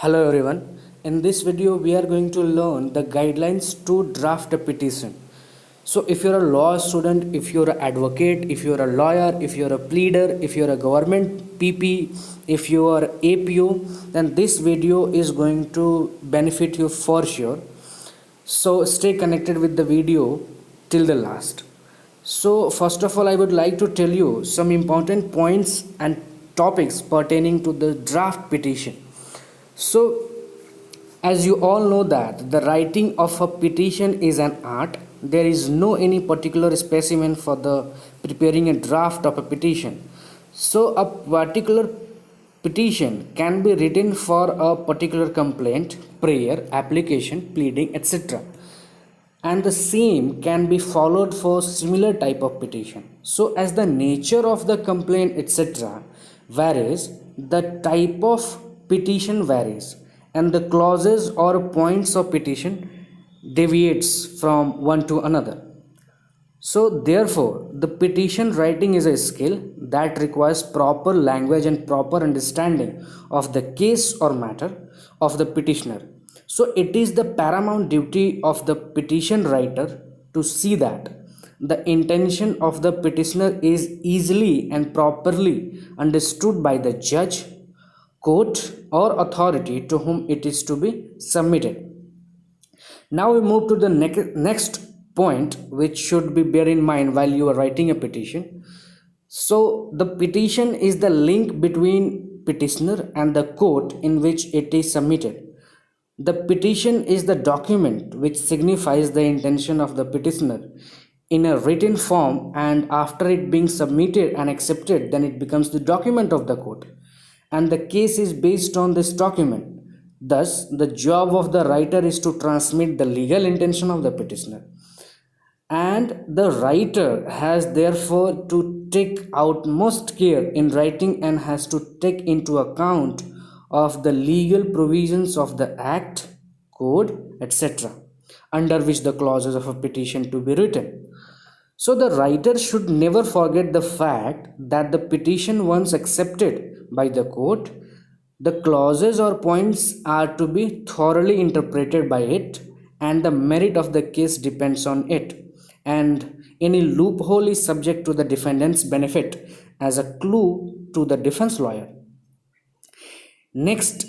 Hello everyone. In this video we are going to learn the guidelines to draft a petition. So if you're a law student, if you're an advocate, if you're a lawyer, if you're a pleader, if you're a government PP, if you are APO, then this video is going to benefit you for sure. So stay connected with the video till the last. So first of all I would like to tell you some important points and topics pertaining to the draft petition. So, as you all know that the writing of a petition is an art, there is no any particular specimen for the preparing a draft of a petition. So, a particular petition can be written for a particular complaint, prayer, application, pleading, etc. And the same can be followed for similar type of petition. So, as the nature of the complaint, etc., varies, the type of petition varies and the clauses or points of petition deviates from one to another. So therefore the petition writing is a skill that requires proper language and proper understanding of the case or matter of the petitioner. So it is the paramount duty of the petition writer to see that the intention of the petitioner is easily and properly understood by the judge, court or authority to whom it is to be submitted. Now we move to the next point which should be bear in mind while you are writing a petition. So the petition is the link between petitioner and the court in which it is submitted. The petition is the document which signifies the intention of the petitioner in a written form, and after it being submitted and accepted, then it becomes the document of the court, and the case is based on this document. Thus, the job of the writer is to transmit the legal intention of the petitioner. And the writer has therefore to take utmost care in writing and has to take into account of the legal provisions of the act, code, etc., under which the clauses of a petition to be written. So the writer should never forget the fact that the petition once accepted by the court, the clauses or points are to be thoroughly interpreted by it, and the merit of the case depends on it, and any loophole is subject to the defendant's benefit as a clue to the defense lawyer. Next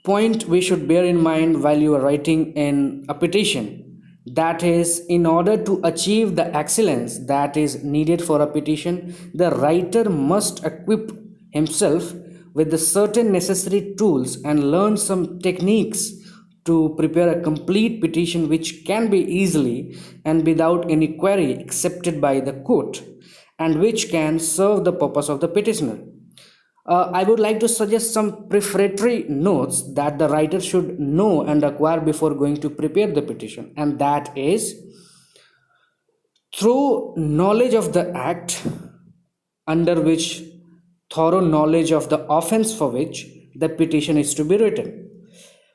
point we should bear in mind while you are writing in a petition, that is, in order to achieve the excellence that is needed for a petition, the writer must equip himself with the certain necessary tools and learn some techniques to prepare a complete petition which can be easily and without any query accepted by the court, and which can serve the purpose of the petitioner. I would like to suggest some prefatory notes that the writer should know and acquire before going to prepare the petition, and that is, through knowledge of the act under which, thorough knowledge of the offense for which the petition is to be written,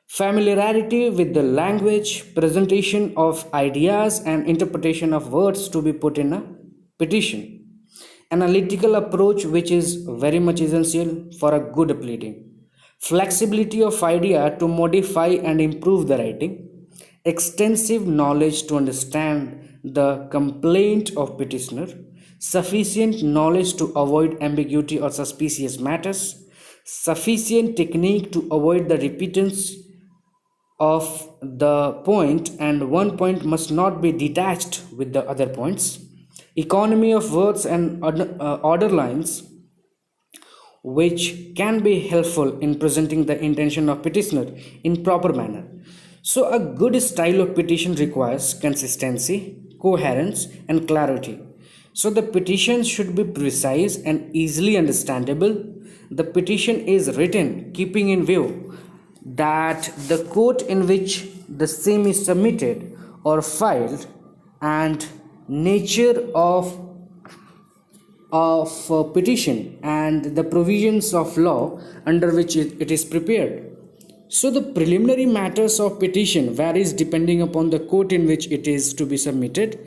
familiarity with the language, presentation of ideas and interpretation of words to be put in a petition, analytical approach which is very much essential for a good pleading, flexibility of idea to modify and improve the writing, extensive knowledge to understand the complaint of petitioner, sufficient knowledge to avoid ambiguity or suspicious matters, sufficient technique to avoid the repetance of the point, and one point must not be detached with the other points, economy of words and order lines which can be helpful in presenting the intention of petitioner in proper manner. So a good style of petition requires consistency, coherence and clarity. So the petition should be precise and easily understandable. The petition is written keeping in view that the court in which the same is submitted or filed and nature of petition and the provisions of law under which it is prepared. So the preliminary matters of petition varies depending upon the court in which it is to be submitted,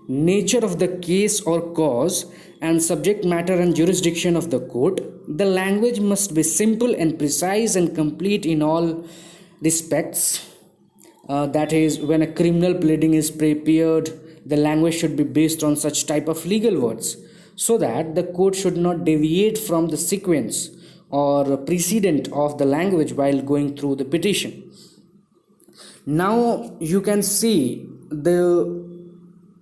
nature of the case or cause, and subject matter and jurisdiction of the court. The language must be simple and precise and complete in all respects. That is, when a criminal pleading is prepared, the language should be based on such type of legal words, so that the court should not deviate from the sequence or precedent of the language while going through the petition. Now you can see the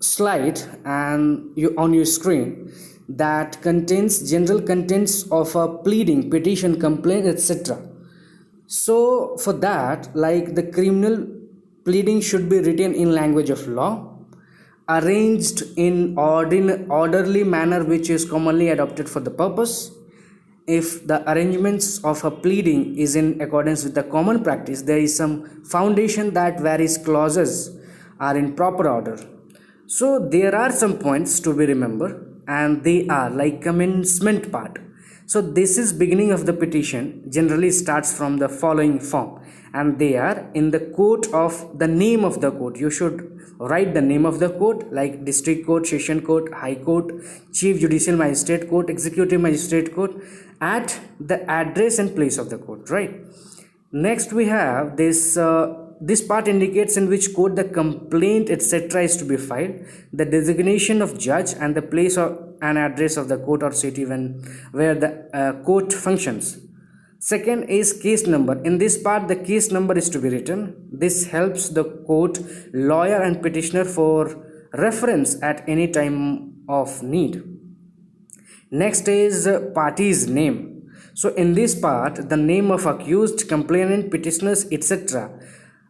slide and you on your screen that contains general contents of a pleading, petition, complaint, etc. So for that, like, the criminal pleading should be written in language of law, arranged in orderly manner which is commonly adopted for the purpose. If the arrangements of a pleading is in accordance with the common practice, there is some foundation that various clauses are in proper order. So there are some points to be remembered, and they are like commencement part. So this is beginning of the petition generally starts from the following form, and they are in the court of the name of the court. You should write the name of the court, like district court, session court, high court, chief judicial magistrate court, executive magistrate court, at the address and place of the court, right? Next we have this part indicates in which court the complaint etc is to be filed, the designation of judge, and the place or an address of the court or city where the court functions. Second is case number. In this part the case number is to be written. This helps the court, lawyer and petitioner for reference at any time of need. Next is party's name. So in this part the name of accused, complainant, petitioners etc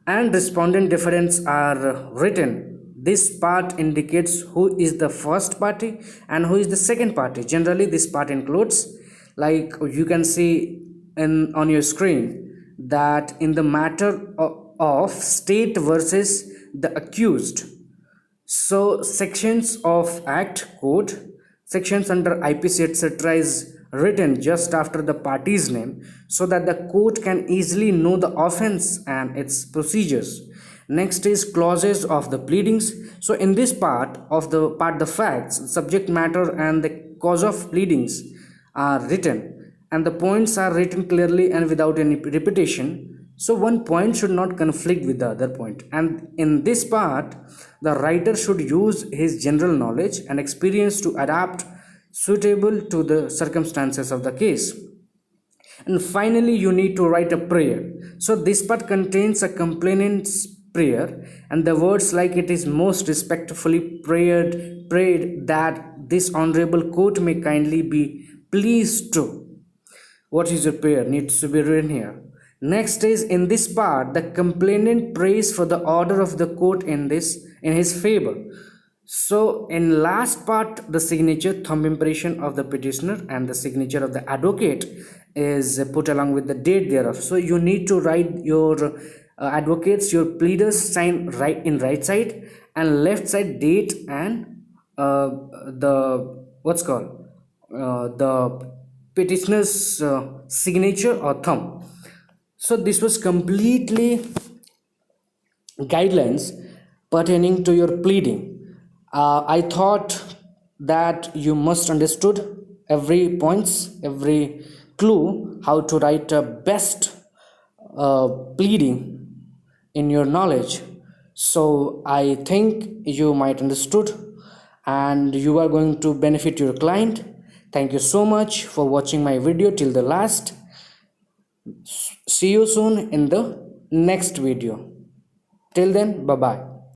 and respondent defendants are written. This part indicates who is the first party and who is the second party. Generally this part includes, like you can see on your screen, that in the matter of state versus the accused. So sections of act, code, sections under IPC etc is written just after the party's name, so that the court can easily know the offense and its procedures. Next is clauses of the pleadings. So in this part the facts, subject matter and the cause of pleadings are written, and the points are written clearly and without any repetition. So one point should not conflict with the other point, and in this part the writer should use his general knowledge and experience to adapt suitable to the circumstances of the case. And finally you need to write a prayer. So this part contains a complainant's prayer, and the words like, it is most respectfully prayed that this honorable court may kindly be pleased to. What is your prayer needs to be written here. Next is, in this part the complainant prays for the order of the court in his favor. So in last part the signature, thumb impression of the petitioner and the signature of the advocate is put along with the date thereof. So you need to write your advocates, your pleaders sign right in right side, and left side date and the the petitioner's signature or thumb. So this was completely guidelines pertaining to your pleading. I thought that you must understood every points, every clue how to write a best pleading in your knowledge. So I think you might understood, and you are going to benefit your client. Thank you so much for watching my video till the last. See you soon in the next video. Till then, bye bye.